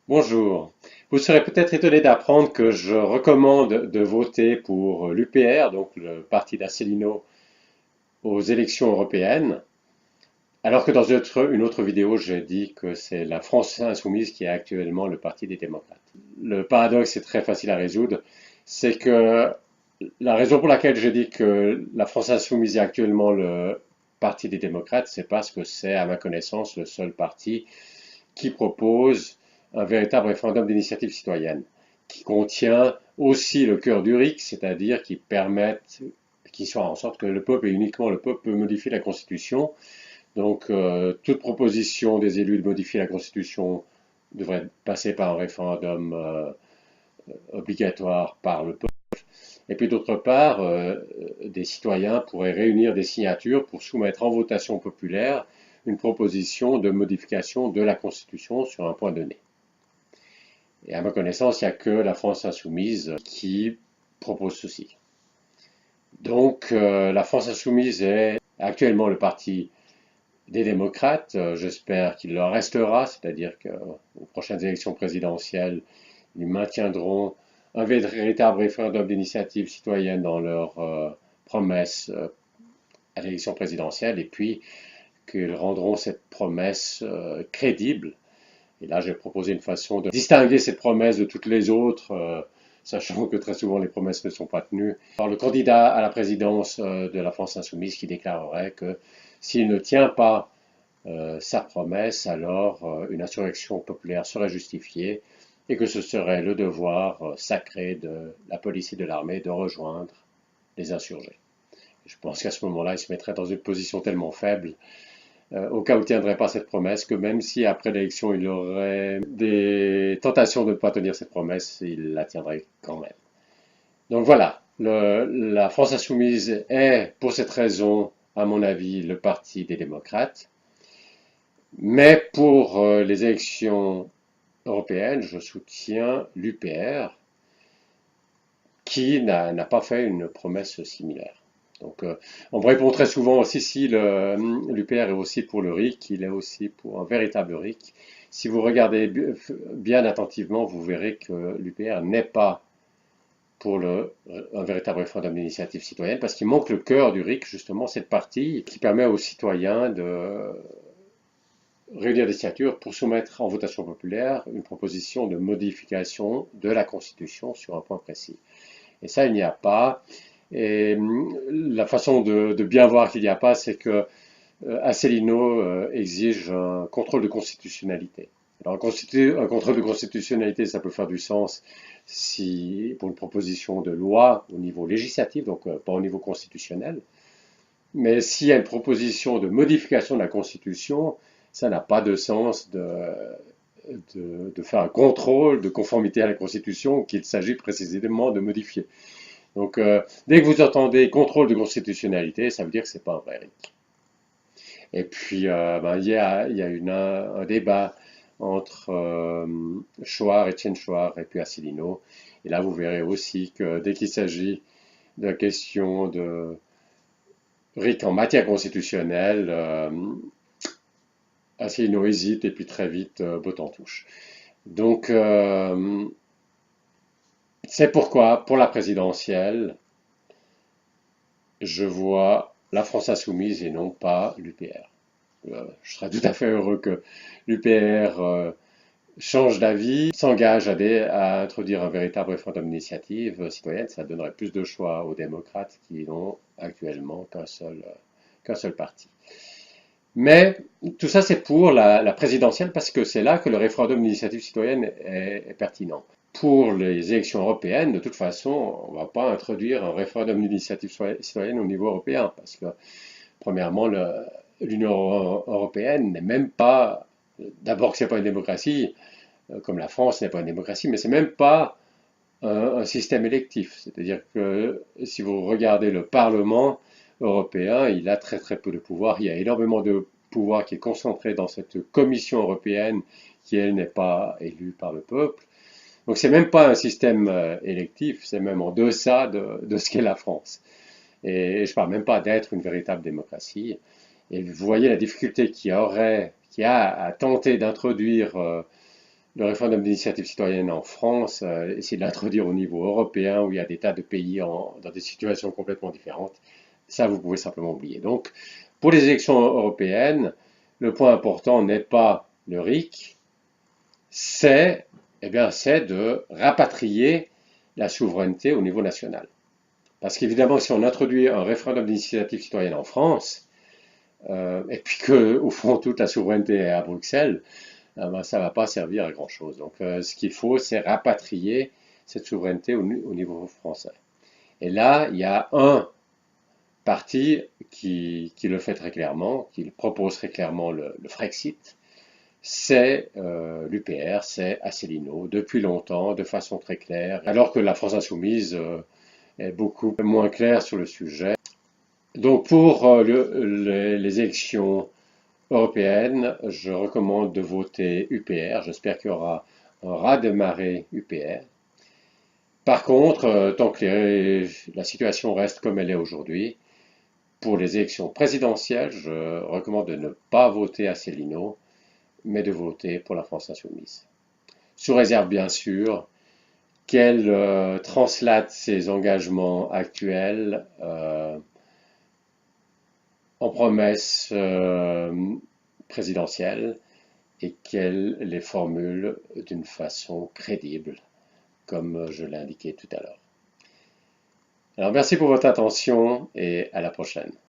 Bonjour. Vous serez peut-être étonné d'apprendre que je recommande de voter pour l'UPR, donc le parti d'Asselineau, aux élections européennes, alors que dans une autre vidéo, j'ai dit que c'est la France insoumise qui est actuellement le parti des démocrates. Le paradoxe est très facile à résoudre, c'est que la raison pour laquelle j'ai dit que la France insoumise est actuellement le parti des démocrates, c'est parce que c'est, à ma connaissance, le seul parti qui propose un véritable référendum d'initiative citoyenne, qui contient aussi le cœur du RIC, c'est-à-dire qui soit en sorte que le peuple et uniquement le peuple peut modifier la Constitution. Donc, toute proposition des élus de modifier la Constitution devrait passer par un référendum obligatoire par le peuple. Et puis d'autre part, des citoyens pourraient réunir des signatures pour soumettre en votation populaire une proposition de modification de la Constitution sur un point donné. Et à ma connaissance, il n'y a que la France insoumise qui propose ceci. Donc la France insoumise est actuellement le parti des démocrates. J'espère qu'il le restera, c'est-à-dire qu'aux prochaines élections présidentielles, ils maintiendront un véritable référendum d'initiative citoyenne dans leur promesse à l'élection présidentielle, et puis qu'ils rendront cette promesse crédible. Et là, j'ai proposé une façon de distinguer cette promesse de toutes les autres, sachant que très souvent les promesses ne sont pas tenues, par le candidat à la présidence de la France insoumise qui déclarerait que s'il ne tient pas sa promesse, alors une insurrection populaire serait justifiée et que ce serait le devoir sacré de la police et de l'armée de rejoindre les insurgés. Je pense qu'à ce moment-là, il se mettrait dans une position tellement faible au cas où il ne tiendrait pas cette promesse, que même si après l'élection il aurait des tentations de ne pas tenir cette promesse, il la tiendrait quand même. Donc voilà, la France insoumise est pour cette raison, à mon avis, le parti des démocrates. Mais pour les élections européennes, je soutiens l'UPR qui n'a pas fait une promesse similaire. Donc, on me répond très souvent aussi si l'UPR est aussi pour le RIC, il est aussi pour un véritable RIC. Si vous regardez bien attentivement, vous verrez que l'UPR n'est pas pour un véritable référendum d'initiative citoyenne parce qu'il manque le cœur du RIC, justement, cette partie qui permet aux citoyens de réunir des signatures pour soumettre en votation populaire une proposition de modification de la Constitution sur un point précis. Et ça, il n'y a pas. Et la façon de bien voir qu'il n'y a pas, c'est que Asselineau exige un contrôle de constitutionnalité. Alors, un contrôle de constitutionnalité, ça peut faire du sens si, pour une proposition de loi au niveau législatif, donc pas au niveau constitutionnel. Mais s'il y a une proposition de modification de la Constitution, ça n'a pas de sens de faire un contrôle de conformité à la Constitution qu'il s'agit précisément de modifier. Donc, dès que vous entendez contrôle de constitutionnalité, ça veut dire que c'est pas un vrai RIC. Et puis, il y a un débat entre Étienne Chouard et puis Asselineau. Et là, vous verrez aussi que dès qu'il s'agit de questions de RIC en matière constitutionnelle, Asselineau hésite et puis très vite, botte en touche. Donc, c'est pourquoi, pour la présidentielle, je vois la France insoumise et non pas l'UPR. Je serais tout à fait heureux que l'UPR change d'avis, s'engage à introduire un véritable référendum d'initiative citoyenne. Ça donnerait plus de choix aux démocrates qui n'ont actuellement qu'un seul parti. Mais tout ça, c'est pour la présidentielle parce que c'est là que le référendum d'initiative citoyenne est pertinent. Pour les élections européennes, de toute façon, on ne va pas introduire un référendum d'initiative citoyenne au niveau européen parce que, premièrement, l'Union européenne n'est même pas, d'abord que ce n'est pas une démocratie, comme la France n'est pas une démocratie, mais c'est même pas un système électif. C'est-à-dire que si vous regardez le Parlement européen, il a très très peu de pouvoir. Il y a énormément de pouvoir qui est concentré dans cette Commission européenne qui, elle, n'est pas élue par le peuple. Donc c'est même pas un système électif, c'est même en deçà de ce qu'est la France. Et je parle même pas d'être une véritable démocratie. Et vous voyez la difficulté qu'il y a à tenter d'introduire le référendum d'initiative citoyenne en France, essayer de l'introduire au niveau européen où il y a des tas de pays dans des situations complètement différentes, ça vous pouvez simplement oublier. Donc, pour les élections européennes, le point important n'est pas le RIC, c'est de rapatrier la souveraineté au niveau national. Parce qu'évidemment, si on introduit un référendum d'initiative citoyenne en France, et puis que, au fond, toute la souveraineté est à Bruxelles, ça ne va pas servir à grand-chose. Donc, ce qu'il faut, c'est rapatrier cette souveraineté au niveau français. Et là, il y a un parti qui le fait très clairement, qui propose très clairement le Frexit, c'est l'UPR, c'est Asselineau, depuis longtemps, de façon très claire, alors que la France insoumise est beaucoup moins claire sur le sujet. Donc pour les élections européennes, je recommande de voter UPR. J'espère qu'il y aura un raz-de-marée UPR. Par contre, tant que la situation reste comme elle est aujourd'hui, pour les élections présidentielles, je recommande de ne pas voter Asselineau, mais de voter pour la France insoumise. Sous réserve, bien sûr, qu'elle translate ses engagements actuels en promesses présidentielles et qu'elle les formule d'une façon crédible, comme je l'ai indiqué tout à l'heure. Alors merci pour votre attention et à la prochaine.